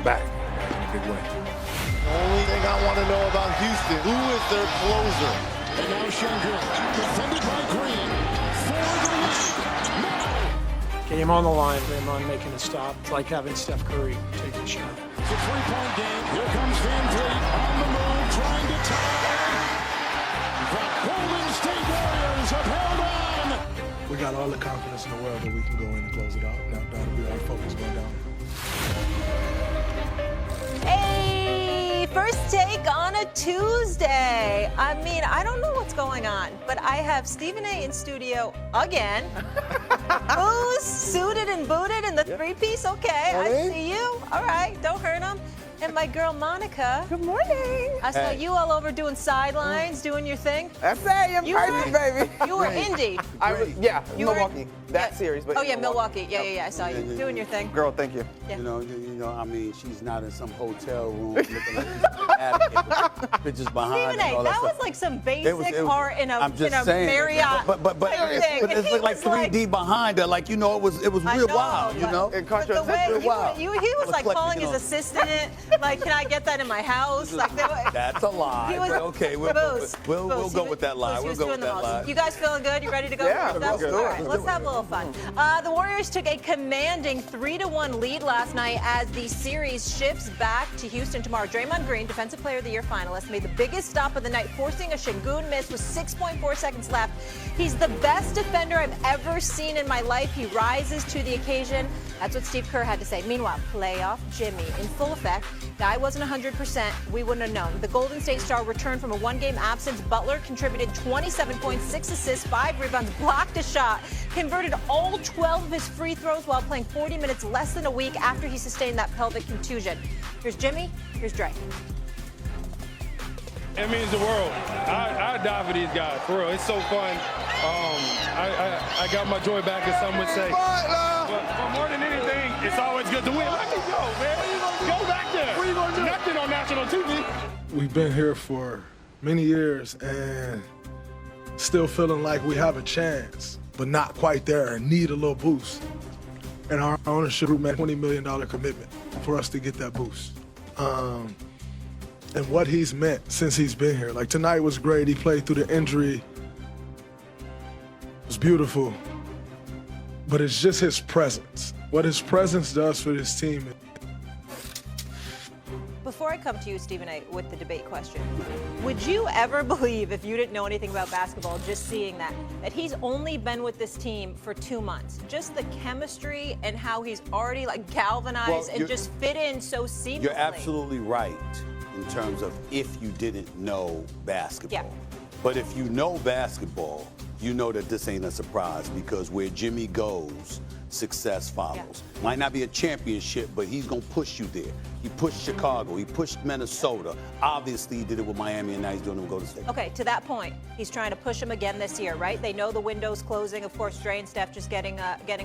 back in a big way. Only thing I want to know about Houston, who is their closer? And now Şengün, defended by Green, for the lead. Game on the line, Draymond making a stop. It's like having Steph Curry take a shot. It's a three-point game. Here comes Van Vliet on the move, trying to tie. The Golden State Warriors have held on. We got all the confidence in the world that we can go in and close it out. Now that'll be our focus going down. Hey, first take on a Tuesday. I mean, I don't know what's going on, but I have Stephen A. in studio again. Who's suited and booted in the three-piece? Okay, I see you. All right, don't hurt him. And my girl Monica. Good morning. I saw you all over doing sidelines, doing your thing. That's I'm perfect, baby. You were Indy. You Milwaukee. That series. But oh yeah, Milwaukee. Yeah. I saw you doing your thing. Girl, thank you. Yeah. You know, I mean, she's not in some hotel room looking like she's attic, pictures behind. Stephen A., that was like some basic art in a Marriott. But it's like 3D behind her, like it was real wild, you know. But the way he was like calling his assistant, like, can I get that in my house? Like that's a lie. But okay, we'll go with that lie. We'll go with that lie. You guys feeling good? You ready to go? Yeah, All right, let's have a little fun. The Warriors took a commanding 3-1 lead last night as the series shifts back to Houston tomorrow. Draymond Green, Defensive Player of the Year finalist, made the biggest stop of the night, forcing a Şengün miss with 6.4 seconds left. He's the best defender I've ever seen in my life. He rises to the occasion. That's what Steve Kerr had to say. Meanwhile, playoff Jimmy in full effect. Guy wasn't 100%. We wouldn't have known. The Golden State star returned from a one-game absence. Butler contributed 27 points, 6 assists, 5 rebounds, blocked a shot, converted all 12 of his free throws while playing 40 minutes less than a week after he sustained that pelvic contusion. Here's Jimmy. Here's Dre. It means the world. I die for these guys, for real. It's so fun. I got my joy back, as some would say. But more than anything, it's always good to win. Let me go, man. Go back there. What are you going to do? Nothing on national TV. We've been here for many years and still feeling like we have a chance, but not quite there and need a little boost. And our ownership group made a $20 million commitment for us to get that boost. And what he's meant since he's been here. Like tonight was great. He played through the injury. It was beautiful. But it's just his presence. What his presence does for this team. Before I come to you, Stephen A., with the debate question, would you ever believe, if you didn't know anything about basketball, just seeing that he's only been with this team for 2 months? Just the chemistry and how he's already like galvanized and just fit in so seamlessly. You're absolutely right in terms of if you didn't know basketball. Yeah. But if you know basketball, you know that this ain't a surprise because where Jimmy goes, success follows. Yeah. Might not be a championship, but he's going to push you there. He pushed Chicago. He pushed Minnesota. Obviously, he did it with Miami, and now he's doing it with Golden State. Okay, to that point, he's trying to push him again this year, right? They know the window's closing. Of course, Dre and Steph just getting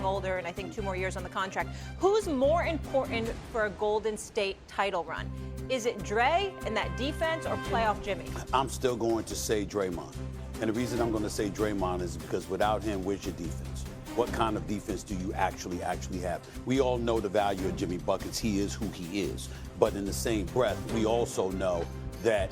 older, and I think 2 more years on the contract. Who's more important for a Golden State title run? Is it Dre and that defense or playoff Jimmy? I'm still going to say Draymond. And the reason I'm going to say Draymond is because without him, where's your defense? What kind of defense do you actually have? We all know the value of Jimmy Buckets. He is who he is. But in the same breath, we also know that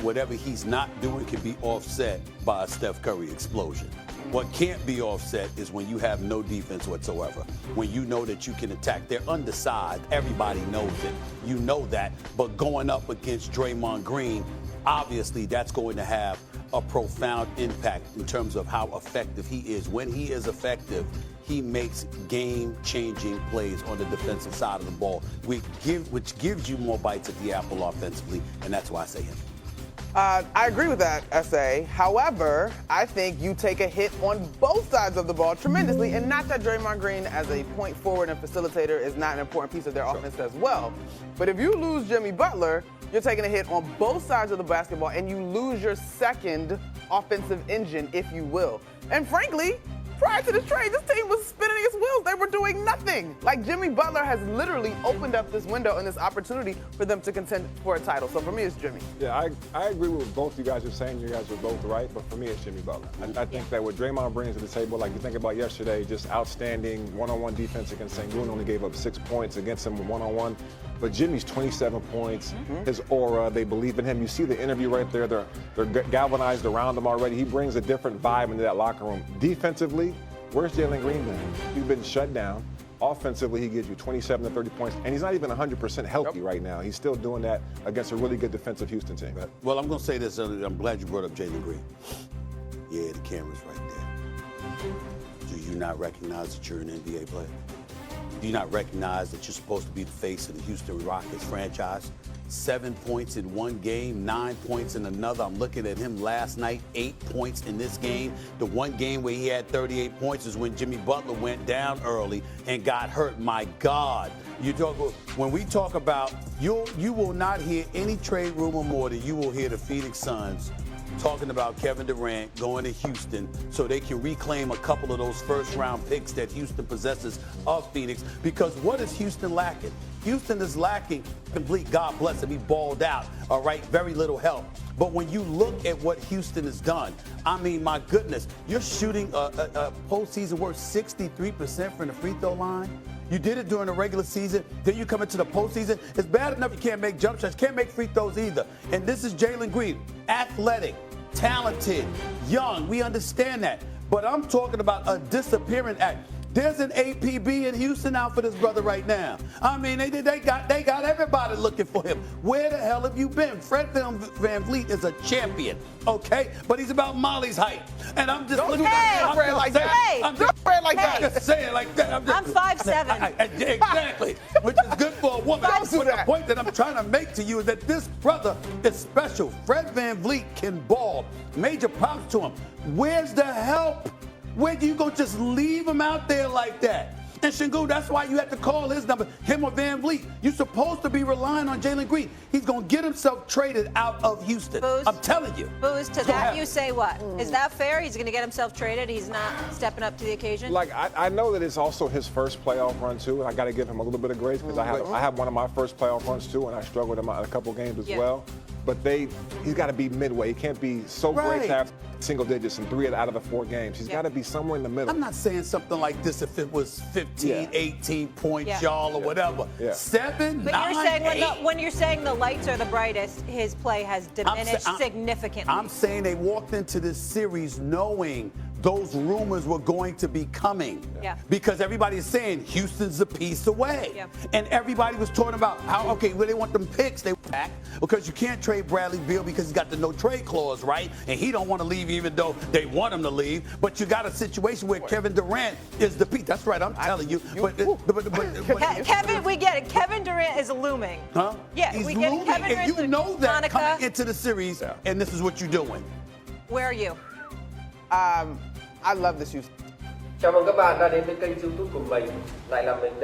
whatever he's not doing can be offset by a Steph Curry explosion. What can't be offset is when you have no defense whatsoever. When you know that you can attack. They're undersized. Everybody knows it. You know that. But going up against Draymond Green, obviously that's going to have a profound impact in terms of how effective he is. When he is effective, he makes game-changing plays on the defensive side of the ball, which gives you more bites at the apple offensively, and that's why I say him. I agree with that, S.A. However, I think you take a hit on both sides of the ball tremendously, and not that Draymond Green as a point forward and facilitator is not an important piece of their offense as well. But if you lose Jimmy Butler, you're taking a hit on both sides of the basketball, and you lose your second offensive engine, if you will. And frankly, prior to this trade, this team was spinning its wheels. They were doing nothing. Like, Jimmy Butler has literally opened up this window and this opportunity for them to contend for a title. So for me, it's Jimmy. Yeah, I agree with both you guys are saying. You guys are both right, but for me, it's Jimmy Butler. I think that what Draymond brings to the table, like you think about yesterday, just outstanding one-on-one defense against Şengün, only gave up 6 points against him one-on-one. But Jimmy's 27 points, his aura, they believe in him. You see the interview right there. They're galvanized around him already. He brings a different vibe into that locker room. Defensively, where's Jalen Green been? He's been shut down. Offensively, he gives you 27 to 30 points, and he's not even 100% healthy right now. He's still doing that against a really good defensive Houston team. Well, I'm going to say this. I'm glad you brought up Jalen Green. Yeah, the camera's right there. Do you not recognize that you're an NBA player? Do you not recognize that you're supposed to be the face of the Houston Rockets franchise? 7 points in one game, 9 points in another. I'm looking at him last night, 8 points in this game. The one game where he had 38 points is when Jimmy Butler went down early and got hurt. My God. When we talk about, you will not hear any trade rumor more than you will hear the Phoenix Suns talking about Kevin Durant going to Houston so they can reclaim a couple of those first-round picks that Houston possesses of Phoenix. Because what is Houston lacking? Houston is lacking complete, God bless him, he balled out, all right, very little help. But when you look at what Houston has done, I mean, my goodness, you're shooting a postseason worth 63% from the free throw line. You did it during the regular season. Then you come into the postseason. It's bad enough you can't make jump shots, can't make free throws either. And this is Jalen Green, athletic, talented, young. We understand that. But I'm talking about a disappearing act. There's an APB in Houston out for this brother right now. I mean, they got everybody looking for him. Where the hell have you been? Fred VanVleet is a champion, okay? But he's about Molly's height. And I'm just looking at him. Fred like that. Don't Fred like that. Just saying like that. I'm 5'7". Exactly. Which is good for a woman. But the point that I'm trying to make to you is that this brother is special. Fred VanVleet can ball. Major props to him. Where's the help? Where do you go just leave him out there like that? And Shingu, that's why you have to call his number, him or VanVleet. You're supposed to be relying on Jalen Green. He's going to get himself traded out of Houston. Booze. I'm telling you. Booze, to that you say what? Is that fair? He's going to get himself traded? He's not stepping up to the occasion? Like, I know that it's also his first playoff run, too, and I got to give him a little bit of grace because I have one of my first playoff runs, too, and I struggled in a couple games as well. But he's got to be midway. He can't be so great to have single digits in 3 out of the 4 games. He's got to be somewhere in the middle. I'm not saying something like this if it was 15, 18 points, y'all, or whatever. 7, but 9, you're saying 8. when you're saying the lights are the brightest, his play has diminished significantly. I'm saying they walked into this series knowing those rumors were going to be coming. Because everybody is saying Houston's a piece away. And everybody was talking about how, okay, well, they want them picks. They back because you can't trade Bradley Beal because he's got the no trade clause, right? And he don't want to leave even though they want him to leave. But you got a situation where Kevin Durant is the piece. That's right, I'm telling you. But Kevin, we get it. Kevin Durant is looming. Huh? Yeah, he's we get looming. Kevin Durant. And you know that Monica, coming into the series, and this is what you're doing. Where are you? I love this Houston. Chào mừng các bạn đã đến với kênh YouTube của mình. Lại là mình